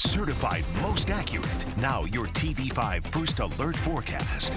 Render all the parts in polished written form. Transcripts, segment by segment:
Certified most accurate. Now your TV5 First Alert forecast.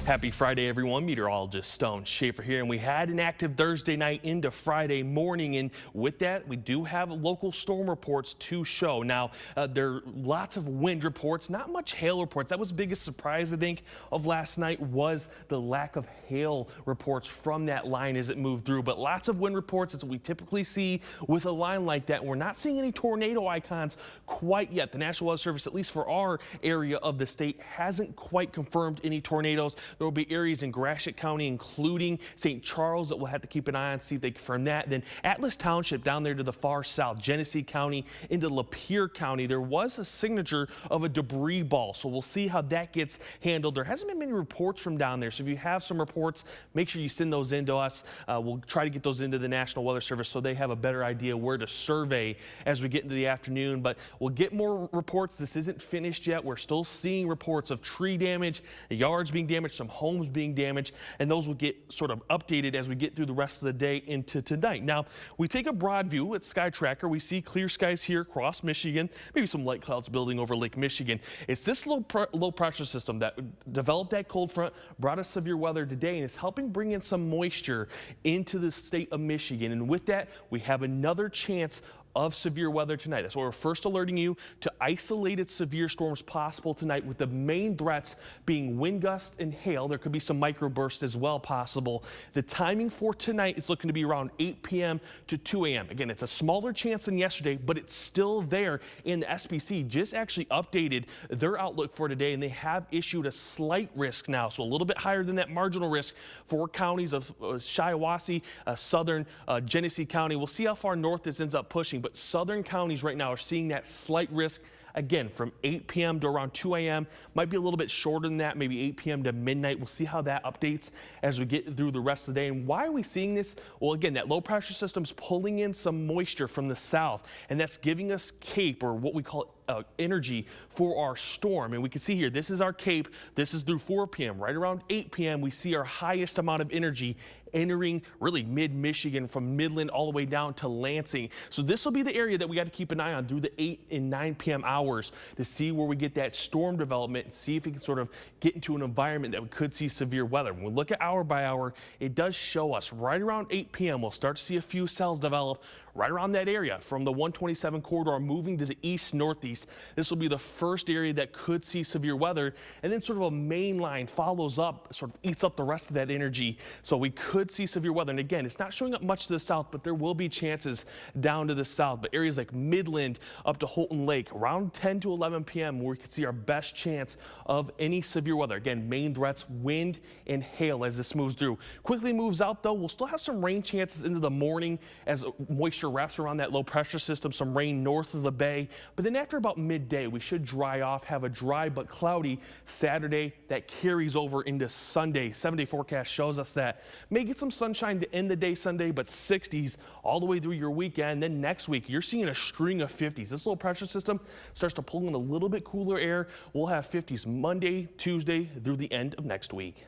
Happy Friday, everyone. Meteorologist Stone Schafer here, and we had an active Thursday night into Friday morning, and with that, we do have local storm reports to show. Now, there are lots of wind reports, not much hail reports. That was the biggest surprise, I think, of last night was the lack of hail reports from that line as it moved through, but lots of wind reports. It's what we typically see with a line like that. We're not seeing any tornado icons quite yet. The National Weather Service, at least for our area of the state, hasn't quite confirmed any tornadoes. There will be areas in Gratiot County, including St. Charles, that we'll have to keep an eye on, see if they confirm that. Then Atlas Township down there to the far south, Genesee County into Lapeer County, there was a signature of a debris ball. So we'll see how that gets handled. There hasn't been many reports from down there. So if you have some reports, make sure you send those in to us. We'll try to get those into the National Weather Service so they have a better idea where to survey as we get into the afternoon. But we'll get more reports. This isn't finished yet. We're still seeing reports of tree damage, yards being damaged, some homes being damaged, and those will get sort of updated as we get through the rest of the day into tonight. Now, we take a broad view at Sky Tracker. We see clear skies here across Michigan, maybe some light clouds building over Lake Michigan. It's this low pressure system that developed that cold front, brought us severe weather today, and is helping bring in some moisture into the state of Michigan. And with that, we have another chance of severe weather tonight. That's why we're first alerting you to isolated severe storms possible tonight, with the main threats being wind gusts and hail. There could be some microbursts as well possible. The timing for tonight is looking to be around 8 p.m. to 2 a.m. Again, it's a smaller chance than yesterday, but it's still there. And the SPC just actually updated their outlook for today, and they have issued a slight risk now, so a little bit higher than that marginal risk for counties of Shiawassee, southern Genesee County. We'll see how far north this ends up pushing, but southern counties right now are seeing that slight risk. Again, from 8 p.m. to around 2 a.m. Might be a little bit shorter than that, maybe 8 p.m. to midnight. We'll see how that updates as we get through the rest of the day. And why are we seeing this? Well, again, that low pressure system is pulling in some moisture from the south, and that's giving us cape, or what we call energy for our storm. And we can see here, this is our cape. This is through 4 p.m. Right around 8 p.m. we see our highest amount of energy entering really mid-Michigan, from Midland all the way down to Lansing. So this will be the area that we got to keep an eye on through the 8 and 9 p.m. hours to see where we get that storm development and see if we can sort of get into an environment that we could see severe weather. When we look at hour by hour, it does show us right around 8 p.m. we'll start to see a few cells develop right around that area from the 127 corridor moving to the east-northeast. This will be the first area that could see severe weather, and then sort of a main line follows up, sort of eats up the rest of that energy. So we could see severe weather. And again, it's not showing up much to the south, but there will be chances down to the south. But areas like Midland up to Holton Lake around 10 to 11 p.m. where we could see our best chance of any severe weather. Again, main threats, wind and hail as this moves through. Quickly moves out though. We'll still have some rain chances into the morning as moisture wraps around that low pressure system, some rain north of the bay. But then after about midday, we should dry off, have a dry but cloudy Saturday that carries over into Sunday. 7-day forecast shows us that. May get some sunshine to end the day Sunday, but 60s all the way through your weekend. Then next week, you're seeing a string of 50s. This low pressure system starts to pull in a little bit cooler air. We'll have 50s Monday, Tuesday through the end of next week.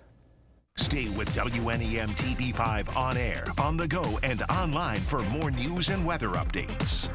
Stay with WNEM TV5 on air, on the go, and online for more news and weather updates.